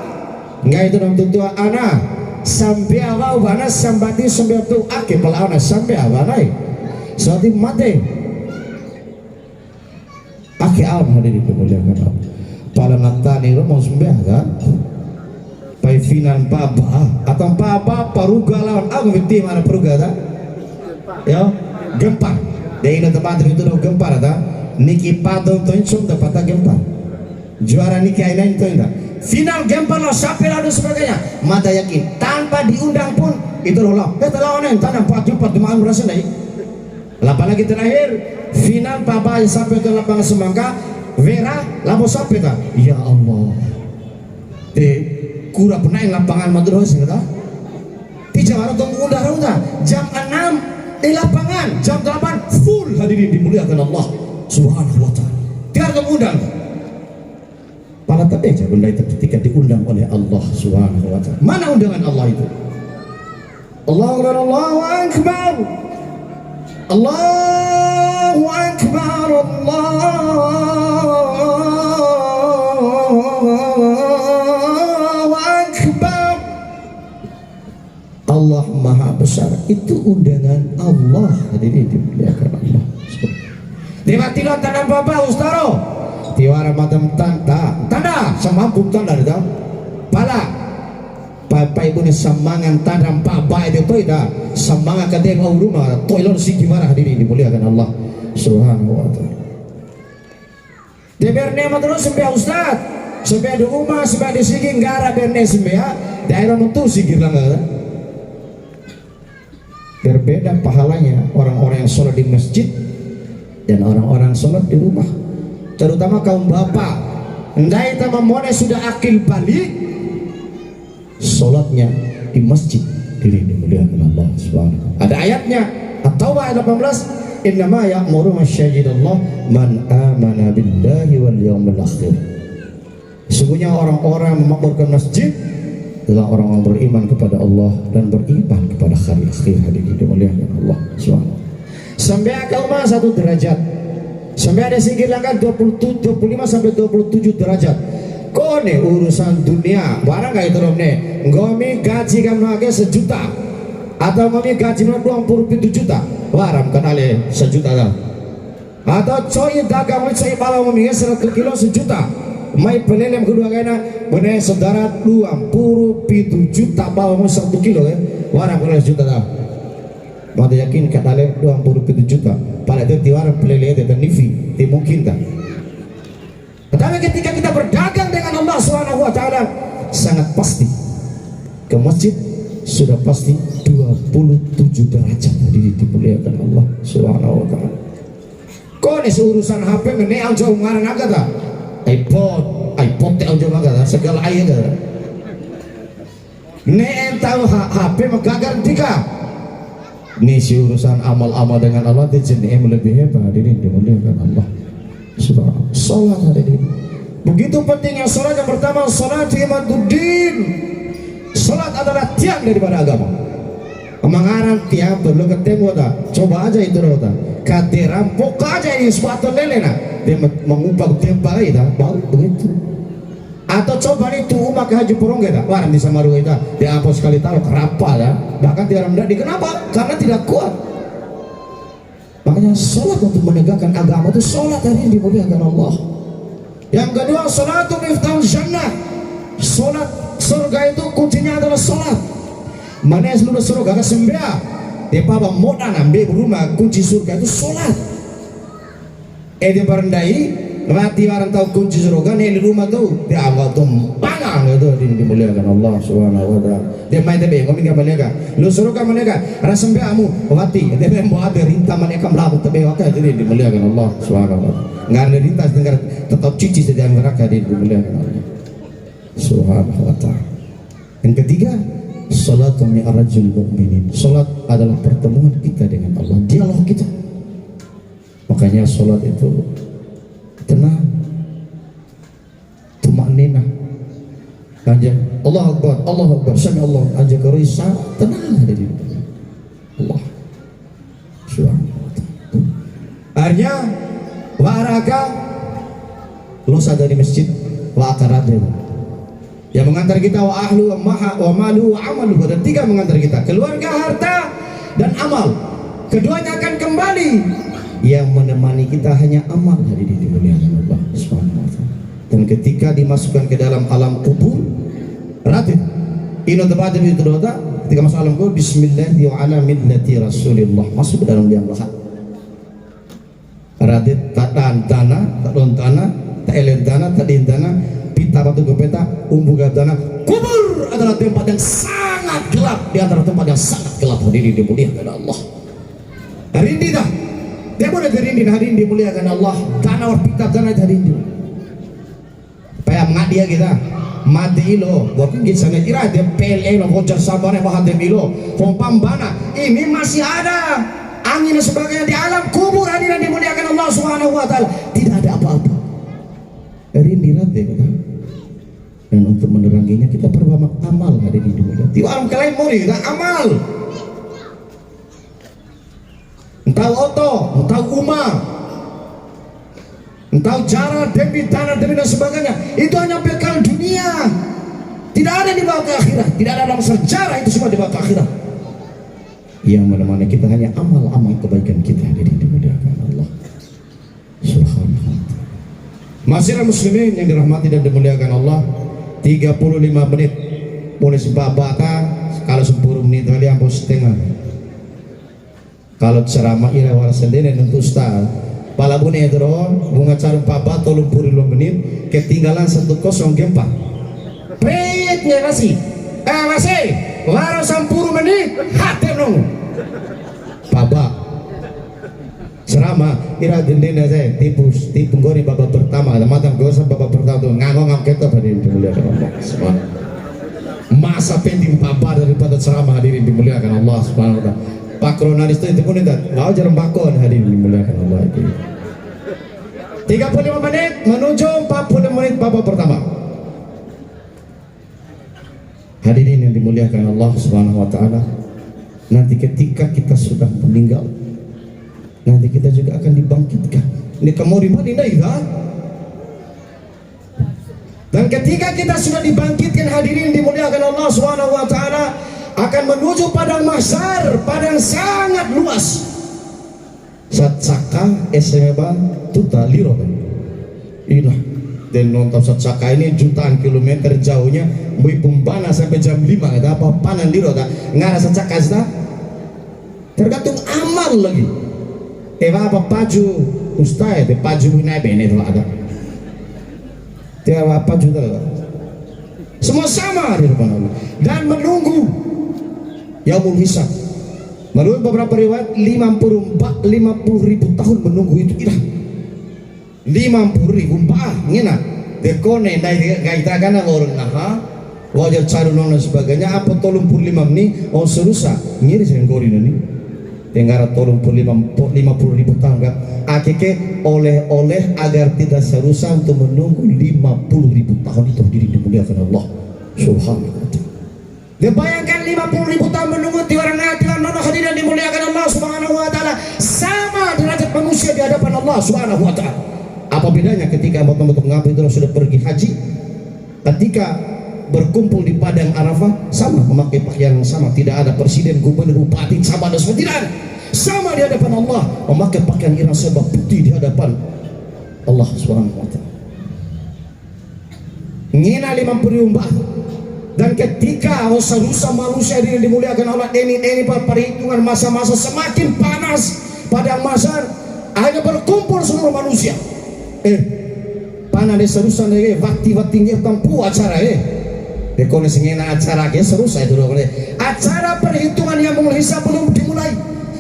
enggak itu dalam tentu anak sampai awal bana sambati sampai tu ake pelana sampai awanai suatu mati ake awal hadir dimuliakan Allah pada natani mau sembah kan pai finan baba atau baba paruga lawan aku ngerti mana paruga tak ya gempar dari tempat itu do gempar tak niki padong tuh insum dapat gempar juara niki lain itu enggak final gempar lo sampai lalu sebagainya mata yakin tanpa diundang pun itu loh lawan yang tanam 4 jumpa teman merasa naik apalagi terakhir final baba sampai ke lapangan semangka Vera labo sampai tak ya Allah kura pernah yang lapangan Madros kata tidak ada tunggu undang jam 6 di lapangan jam 8 full hadirin dimuliakan Allah subhanahu wa ta'ala tidak ada undang Pala tadi aja benda itu ketika diundang oleh Allah Subhanahu wa Ta'ala. Mana undangan Allah itu? Allahu Akbar. Allahu Akbar. Allahu Akbar. Allah Maha Besar. Itu undangan Allah. Hadirin dimuliakan Allah. Tiba-tiba tanam bapak ustaro. Tiwara madam tanda semampu tanda itu. Pala. Bapak ibu ni semangat tanam bapak itu dah. Semangat kadang au rumah. Toilon si gimana hadirin dimuliakan Allah Subhanahu wa Ta'ala. Deberne terus sampai ustaz. Sampai di rumah sampai di sini gara berne sampai ya. Daerah mentu sigir lah. Berbeda pahalanya orang-orang yang sholat di masjid dan orang-orang sholat di rumah, terutama kaum bapak. Ndai tamamone sudah akil balik, sholatnya di masjid. Diri dimuliakan Allah Subhanahu. Ada ayatnya, At-Taubah ayat 18, innama ya'muru masyajidallah man amana billahi wal yawmil akhir. Sesungguhnya orang-orang memakmurkan masjid adalah orang-orang beriman kepada Allah dan beriman kepada hari akhir. Hadirin dimuliakan Allah Subhanahu. Sampai ke rumah 1 derajat. Sampai ada sikirlakan 25 sampai 27 derajat. Kone urusan dunia barang gak itu romne. Ngomi gaji kamu lagi 1 juta atau ngomi gaji kamu 27 juta. Waram kan ale 1 juta dah. Atau coy dagang coy bawa ngomi 100 kilo 1 juta. Mai pelelem kedua kena benar saudara 27 juta bawa 1 kilo ya. Waram kan 1 juta dah. Mata yakin kata le 27 juta. Pada itu tiwaran pelele dan nifi, tidak mungkin tak. Tetapi ketika kita berdagang dengan Allah Subhanahu wa Ta'ala, sangat pasti ke masjid sudah pasti 27 derajat. Hadirin dimuliakan Allah Subhanahu wa Ta'ala. Kau ni urusan HP meneh jauh ngarang agak tak? iPod teh jauh agak tak? Segala ayat tak? Ne tahu HP magagar tika. Ini si urusan amal-amal dengan Allah di sini lebih hebat. Hadirin dimuliakan Allah Subhanahu. Salat hadirin. Begitu pentingnya salat. Yang pertama, salat imaduddin. Salat adalah tiang daripada agama. Kemangaran tiang perlu ketemu tak? Coba aja itu tak? Kate rampok aja ini sepatu lele nak. Dia mengubah tempat itu baru begitu. Atau coba itu umat ke haji purong kita waram di Samaru itu dia apa sekali taruh kerapa ya, bahkan dia orang tidak. Kenapa? Karena tidak kuat. Makanya sholat untuk menegakkan agama itu sholat hari ini dimuliakan Allah. Yang kedua, sholatu miftahul jannah. Sholat surga itu kuncinya adalah sholat. Mana seluruh surga ke sembia dia papa modal ambil rumah kunci surga itu sholat. Dia berendai mati orang tahu kunci surga nih di rumah tuh dia anggap tumpangan itu dimuliakan Allah Subhanahu wa Ta'ala. Dia main tebe kami enggak mereka lu surga mereka rasa amu mati dia mau ada rintah mereka melabu tebe wakil jadi dimuliakan Allah Subhanahu wa Ta'ala. Enggak ada rintah dengar tetap cuci saja neraka dimuliakan Allah Subhanahu wa Ta'ala. Yang ketiga, salatu mi'rajul mu'minin. Salat adalah pertemuan kita dengan Allah, dialog kita. Makanya salat itu tenang, tumakninah, anjak Allah Akbar, sami Allah, anjak kerisa, tenang ada di Allah Subhanahu wa Ta'ala. Artinya waraka lo sadar di masjid wa akarade yang mengantar kita wa ahlu wa malu wa amalu. Ada 3 mengantar kita, keluarga, harta dan amal. Keduanya akan kembali. Yang menemani kita hanya amal. Hari ini dimuliakan Allah Subhanahu wa Ta'ala. Dan ketika dimasukkan ke dalam alam kubur, ratib ino tempat itu doa ketika masuk alam kubur, bismillahirrahmanirrahim wa ala millati rasulillah, masuk ke dalam liang lahat. Ratib tak tanah, tak don tanah, tak elen tanah, tak din tanah, pita batu ke peta, umbu ke tanah. Kubur adalah tempat yang sangat gelap, di antara tempat yang sangat gelap. Hari ini dimuliakan Allah. Hari ini dah dia boleh gerindin hari ini dimuliakan Allah. Tanah warpita tanah hari ini. Paya dia kita mati lo. Waktu kita sana kira dia PLE lo bocor sabarnya bahat demi lo. Pompambana ini masih ada angin dan sebagainya di alam kubur. Hari ini dimuliakan Allah Subhanahu wa Ta'ala. Tidak ada apa-apa. Hari ini kita Dan untuk meneranginya kita perbanyak amal hadirin dimuliakan. Ti orang kalian mau nggak amal. Entah oto, entah rumah, entah jarak demi tanah demi dan sebagainya, itu hanya bekal dunia. Tidak ada di bawah ke akhirat, tidak ada dalam sejarah, itu semua dibawa ke akhirat. Yang mana-mana kita hanya amal-amal kebaikan kita hadirin dimuliakan Allah Subhanahu wa ta'ala. Masyarakat muslimin yang dirahmati dan dimuliakan Allah, 35 menit boleh sebabaka, kalau 10 menit kali hampir setengah. Kalau ceramah ira wala sendiri untuk ustaz pala bune dron bunga carum papa 35 menit ketinggalan 1-0 gempa peyetnya masih baru 10 menit hati nung papa ceramah ira dendena saya tipu gori babak pertama ada matang gosa babak pertama tuh ngangong kita hadirin dimuliakan Allah subhanahu masa penting papa daripada ceramah hadirin dimuliakan Allah subhanahu wa ta'ala. Pak Kronalis itu pun tidak mau jarang bakon hadirin dimuliakan Allah itu. 35 menit menuju 40 menit babak pertama. Hadirin yang dimuliakan Allah Subhanahu wa taala, nanti ketika kita sudah meninggal, nanti kita juga akan dibangkitkan. Ini kamu di mana kan? Dan ketika kita sudah dibangkitkan hadirin dimuliakan Allah Subhanahu wa taala, akan menuju padang mahsyar, padang sangat luas. Satsaka SMA tuta liro. Inilah dan nonton satsaka ini jutaan kilometer jauhnya, mui pumbana sampai jam 5 ada apa panan liro tak ngara satsaka sudah tergantung amal lagi. Apa paju ustaz de paju naik bene itu ada. Tiada apa juga. Semua sama di depan Allah dan menunggu yaumul hisab. Menurut beberapa riwayat 50.000 tahun menunggu itu tidak 50.000 bah ngena dekone dai gaita kana orang naha wajar caru nona sebagainya apa 35 ni on serusa ngiri senggori nani tenggara 50.000 tahun kan akeke oleh agar tidak serusa untuk menunggu 50.000 tahun itu diri dimuliakan Allah subhanahu wa ta'ala. Dia bayangkan 50.000 tahun menunggu tiwaran hatilan nono hadirin dimuliakan Allah subhanahu wa ta'ala, sama derajat manusia di hadapan Allah subhanahu wa ta'ala. Apa bedanya ketika betul-betul mengabdi itu sudah pergi haji, ketika berkumpul di padang Arafah sama memakai pakaian yang sama, tidak ada presiden, gubernur, bupati, sama dan semua tidak ada, sama di hadapan Allah memakai pakaian irang serba putih di hadapan Allah subhanahu wa ta'ala. Ngina 50.000 dan ketika rusa manusia ini dimuliakan Allah, ini perhitungan masa-masa semakin panas padang mahsyar, hanya berkumpul seluruh manusia. Panas serusan waktu tempuh acara dekone sengena acara serusan itu acara perhitungan yang menghisap belum dimulai.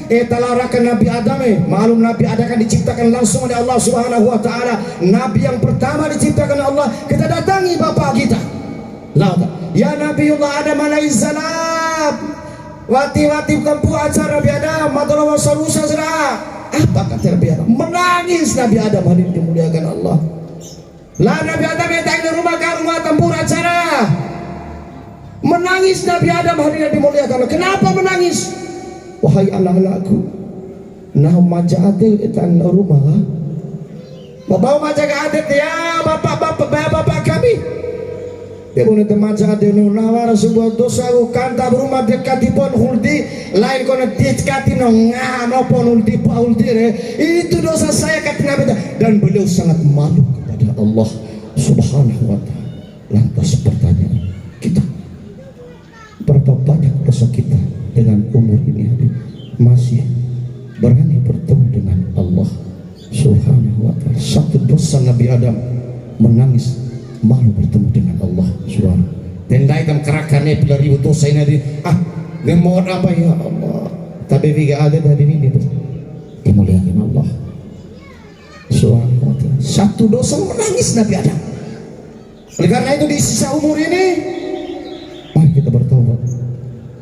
Talarakan Nabi Adam maklum Nabi Adam akan diciptakan langsung oleh Allah subhanahu wa ta'ala. Nabi yang pertama diciptakan oleh Allah, kita datangi bapak kita ya Nabiullah Adam alaihissalam, wati-wati kampu acara Nabi Adam matullah wasalusa serah. Apa kata Nabi Adam? Menangis Nabi Adam hadirin dimuliakan Allah. Lah Nabi Adam yang tak di rumah ke rumah tempur acara, menangis Nabi Adam hadirin dimuliakan Allah. Kenapa menangis? Wahai anak-anakku, nah majaadil itan rumah bawa majaadil ya bapak kami. Dia punya teman saat dia nawar sebuah dosa kanta berumah dekat di pon huldi lain kono dekat no pon huldi itu dosa saya kata Nabi, dan beliau sangat malu kepada Allah subhanahu wa ta'ala. Lantas pertanyaan kita, berapa banyak dosa kita dengan umur ini masih berani bertemu dengan Allah subhanahu wa ta'ala? Satu dosa Nabi Adam menangis malu bertemu dengan Allah subhanahu. Tendai kan kerakannya bila ribu dosa ini dia mohon apa ya Allah, tapi jika ada dari ini dimuliakan Allah subhanahu wa ta'ala. Satu dosa menangis Nabi Adam. Oleh karena itu di sisa umur ini mari kita bertobat,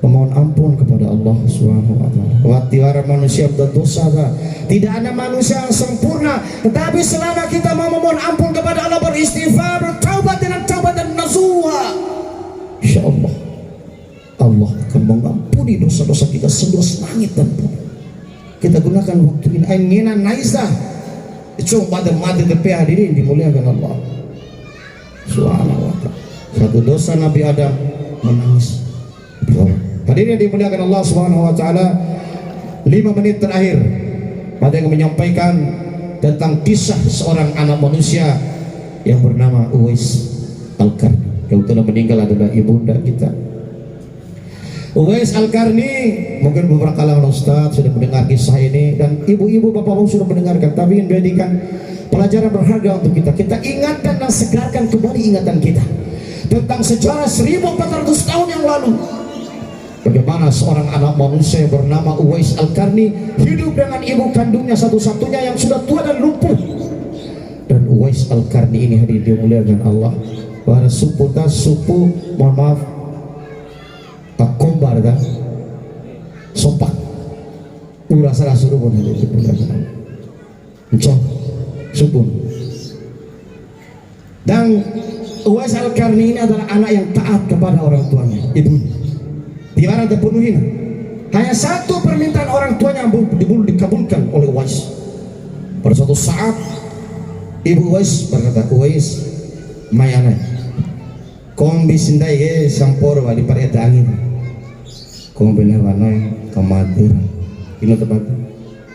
memohon ampun kepada Allah subhanahu wa ta'ala. Watiwara manusia berdosa, tidak ada manusia yang sempurna, tetapi selama kita mau memohon ampun kepada Allah, beristighfar, bertaubat dengan taubat dan nasuh mengampuni dosa-dosa kita seluas langit dan bumi. Kita gunakan waktu ini aingina naisa itu pada mati tepi hadirin dimuliakan Allah subhanahu wa ta'ala. Satu dosa Nabi Adam menangis. Hadirin dimuliakan Allah subhanahu wa ta'ala. 5 menit terakhir ada yang menyampaikan tentang kisah seorang anak manusia yang bernama Uwais Al-Qarni yang telah meninggal adalah ibunda kita. Uwais Al-Qarni, mungkin beberapa kalangan Ustaz sudah mendengar kisah ini dan ibu-ibu bapak-bapak sudah mendengarkan, tapi ini menjadikan pelajaran berharga untuk kita. Kita ingatkan dan segarkan kembali ingatan kita tentang sejarah 1400 tahun yang lalu, bagaimana seorang anak manusia yang bernama Uwais Al-Qarni hidup dengan ibu kandungnya satu-satunya yang sudah tua dan lumpuh. Dan Uwais Al-Qarni ini hari dimuliakan Allah, para suku mohon maaf tak kombar kan sopak urasa suruh pun hari dimuliakan Allah supun. Dan Uwais Al-Qarni ini adalah anak yang taat kepada orang tuanya, ibunya. Dilarang terpenuhi. Hanya satu permintaan orang tuanya yang dikabulkan oleh Uwais. Pada suatu saat ibu Uwais berkata, Uwais, mayana, kong bisindai ke sampor wali pareta angin, kong benar-benar kamadir, ini tempat.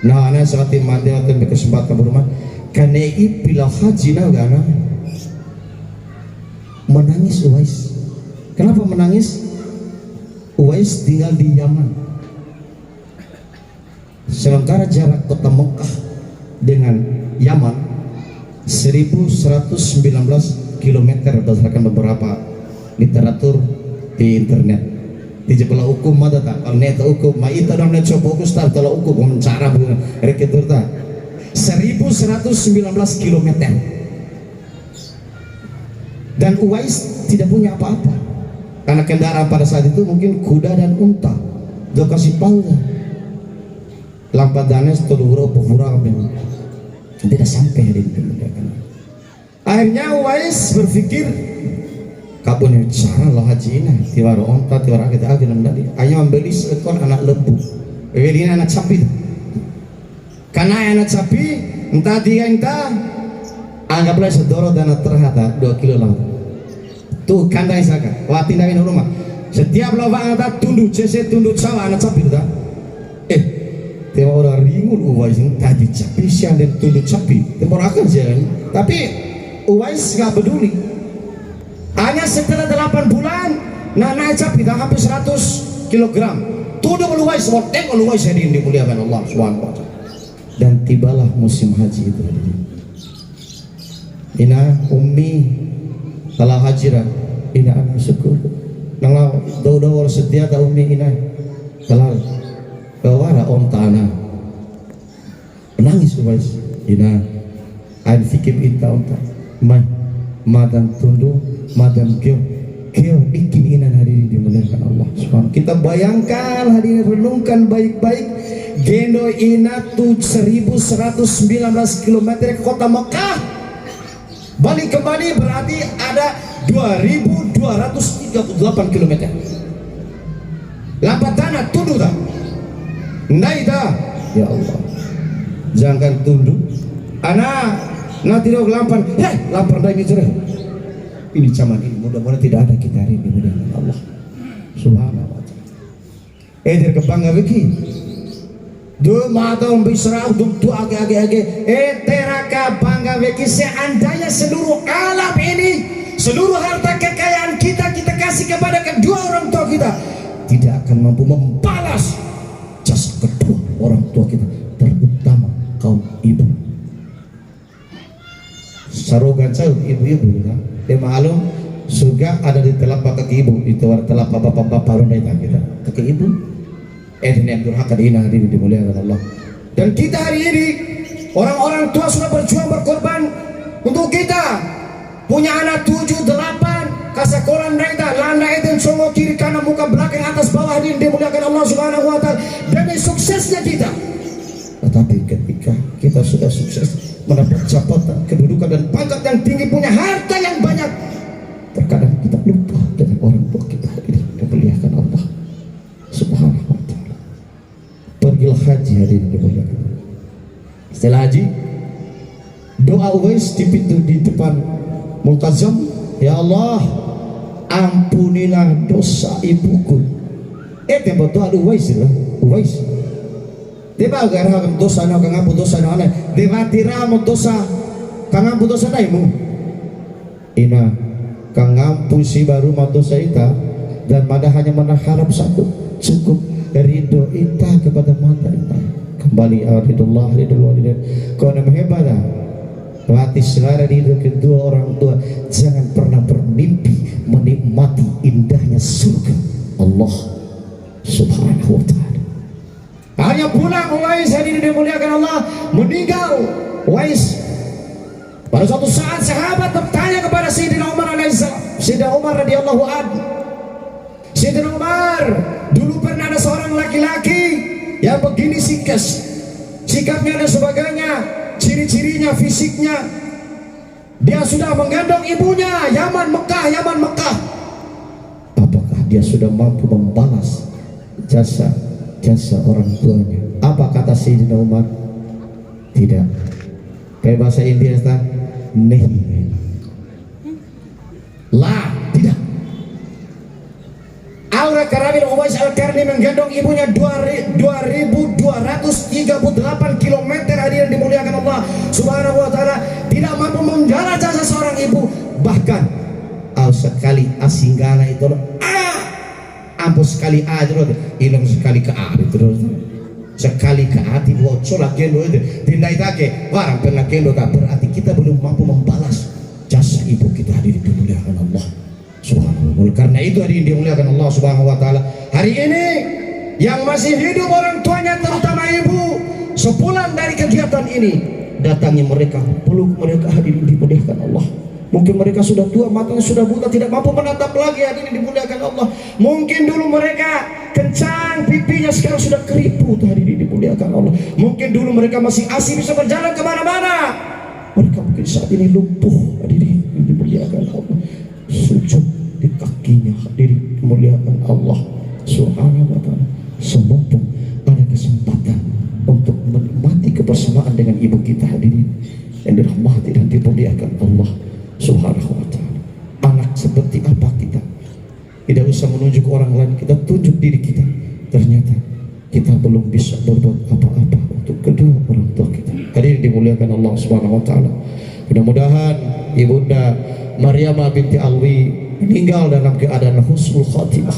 Nah, anak saat ini mati atau berkesempatan berumah, karena ipilah haji nagana, menangis Uwais. Kenapa menangis? Uwais tinggal di Yaman. Sementara jarak kota Mekah dengan Yaman 1119 km berdasarkan beberapa literatur di internet. Di jebala hukum mata tak net hukum maita dan net coba hukum start kalau hukum cara reketur tak 1119 km. Dan Uwais tidak punya apa-apa karena kendaraan pada saat itu mungkin kuda dan unta. Dia kasih pauza lampat danes telur pura tidak sampai hari itu. Akhirnya Uwais berpikir kabun cara lah haji ini tiwara onta tiwara kita agen mendali hanya membeli seekor anak lembu, beli anak sapi. Karena anak sapi entah dia entah anggaplah sedoro dan terhata 2 kilo lah. Tuh kandang saka, wati dari rumah. Setiap lubang ada tunduk, cese tunduk sawah anak sapi dah. Tema orang ringun Uwais tadi sapi siang dan tunduk sapi, temor akan jalan. Tapi Uwais nggak peduli. Hanya setelah 8 bulan, naik sapi dah hampir 100 kilogram. Tunduk Uwais, wotek Uwais yang dimuliakan Allah Subhanahu wa Ta'ala. Dan tibalah musim haji itu. Ina ummi kalau hajiran ina anak syukur nang daw setia ta umi ina kalau bawara om tanah menangis Uwais ina an fikir ita onta madam tundu madam kyo ikin ina hari ini dimuliakan Allah Subhanahu. Kita bayangkan hari ini, renungkan baik-baik gendo ina 1119 km ke kota Mekah. Balik kembali berarti ada 2238 km. Lampat tanah tunduk tak? Naida, ya Allah. Jangan tunduk. Anak nanti dok lampan. Lapar lagi cerah. Ini zaman ini mudah-mudahan tidak ada kita hari ini dengan Allah Subhanahu wa Ta'ala. Eder kebangga beki. Do matong bisrau dum tu age teraka bangga beki seandainya seluruh alam ini, seluruh harta kekayaan kita kasih kepada kedua orang tua kita, tidak akan mampu membalas jasa kedua orang tua kita, terutama kaum ibu. Sarogan saya ibu-ibu ya. Maklum surga ada di telapak kaki ibu, itu telapak bapak-bapak rumah kita kaki ibu. Yang durhaka di hari dimuliakan Allah. Dan kita hari ini orang-orang tua sudah berjuang berkorban untuk kita punya anak 7, 8 kasakoran mereka landa itu semua kiri kanan muka belakang atas bawah ini dimuliakan Allah Subhanahu wa Ta'ala demi suksesnya kita. Tetapi ketika kita sudah sukses mendapat jabatan, kedudukan dan pangkat yang tinggi, punya harta yang banyak, terkadang kita lupa dengan orang tua kita. Ini dimuliakan Allah. haji hadirin dimuliakan. Setelah haji, doa Uwais di pintu di depan Multazam, ya Allah, ampunilah dosa ibuku. Tempat doa Uwais lah, Uwais. Tiba gara dosa na kang ampun dosa na ana. Tiba tira mo dosa kang ampun dosa na imo. Ina kang ampun si baru mo dosa ita dan mada hanya mengharap satu, cukup ridho ita kepada mata ita. Kembali ridullah ridul walidain. Kau nama hebat lah. Mati selera ridho kedua orang tua. Jangan pernah bermimpi menikmati indahnya surga Allah Subhanahu wa ta'ala. Hanya pulang Uwais hadirin dimuliakan Allah, meninggal Uwais. Pada suatu saat sahabat bertanya kepada Sayyidina Umar alaihissalam. Sayyidina Umar radhiyallahu anhu, Sayyidina Umar, dulu pernah ada seorang laki-laki yang begini sikapnya dan sebagainya, ciri-cirinya, fisiknya. Dia sudah menggendong ibunya Yaman Mekah. Apakah dia sudah mampu membalas jasa orang tuanya? Apa kata Sayyidina Umar? Tidak. Kayak bahasa India Ustaz, nahi. Lah, tidak. Aura Karabil Uwais Al-Qarni menggendong ibunya 2238 km hadirin dimuliakan Allah Subhanahu wa ta'ala, tidak mampu menjaga jasa seorang ibu. Bahkan sekali asinggala itu ampun sekali aja hilang sekali ke air terus sekali ke hati bocor lagi lo itu tindai take warang pernah kendo tak berarti kita belum mampu membalas jasa ibu kita hadirin dimuliakan Allah Subhanahu wa ta'ala. Karena itu hadirin dimuliakan Allah Subhanahu wa ta'ala, hari ini yang masih hidup orang tuanya terutama ibu, sepulang dari kegiatan ini datangi mereka, peluk mereka hadirin dimuliakan Allah. Mungkin mereka sudah tua, matanya sudah buta, tidak mampu menatap lagi hadirin dimuliakan Allah. Mungkin dulu mereka kencang pipinya, sekarang sudah keriput hadirin dimuliakan Allah. Mungkin dulu mereka masih asing bisa berjalan kemana-mana, mereka mungkin saat ini lumpuh hadirin dimuliakan Allah. Sujud di kakinya hadirin dimuliakan Allah Subhanahu wa ta'ala. Semumpung ada kesempatan untuk menikmati kebersamaan dengan ibu kita hadirin yang dirahmati dan dimuliakan Allah Subhanahu wa ta'ala. Anak seperti apa kita? Tidak usah menunjuk orang lain, kita tunjuk diri kita. Ternyata kita belum bisa berbuat apa-apa untuk kedua orang tua kita. Hadirin dimuliakan Allah Subhanahu wa ta'ala. Mudah-mudahan Ibunda Maryamah binti Alwi meninggal dalam keadaan husnul khatimah.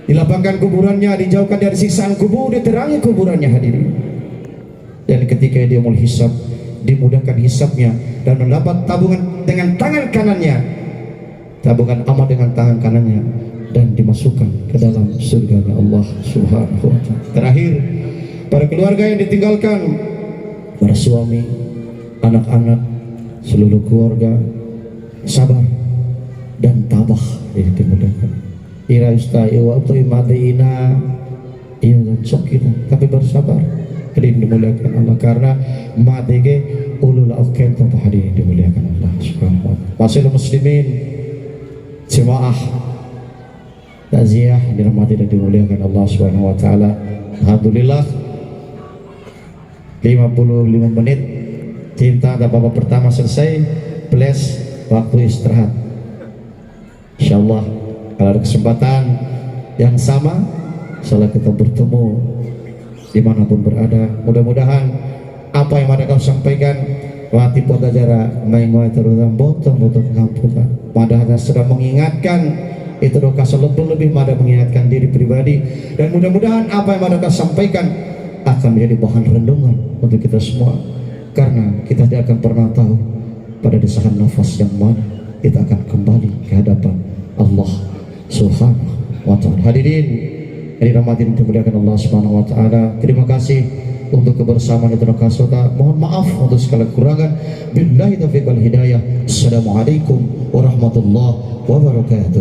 Dilapangkan kuburannya, dijauhkan dari siksaan kubur, diterangi kuburannya hadirin. Dan ketika dia mulai hisab, dimudahkan hisabnya dan mendapat tabungan dengan tangan kanannya, tabungan amal dengan tangan kanannya, dan dimasukkan ke dalam surganya Allah Subhanahu wa ta'ala. Terakhir, para keluarga yang ditinggalkan, para suami, anak-anak, seluruh keluarga, sabar dan tabah yang dimudahkan. Ira ustai waktu imadina iya cocok kita, tapi bersabar hadirin dimuliakan Allah, karena matege ulul afkan tanpa hadirin dimuliakan Allah Subhanahu wa ta'ala. Masyaallah muslimin jemaah takziah dirahmati dan dimuliakan Allah Subhanahu wa ta'ala. Alhamdulillah 55 menit cinta dan babak pertama selesai, plus waktu istirahat. Insyaallah kalau ada kesempatan yang sama setelah kita bertemu dimanapun berada, mudah-mudahan apa yang ada kau sampaikan wati pada jarak main terutama botong ngamputan padahal sudah mengingatkan itu doa lebih pada mengingatkan diri pribadi, dan mudah-mudahan apa yang ada kau sampaikan akan menjadi bahan renungan untuk kita semua, karena kita tidak akan pernah tahu pada desahan nafas yang mana kita akan kembali ke hadapan Allah Subhanahu wa ta'ala. Hadirin dirahmati dan dimuliakan Allah Subhanahu wa ta'ala, terima kasih untuk kebersamaan itu. Mohon maaf untuk segala kekurangan. Billahi taufiq wal hidayah. Assalamualaikum warahmatullahi wabarakatuh.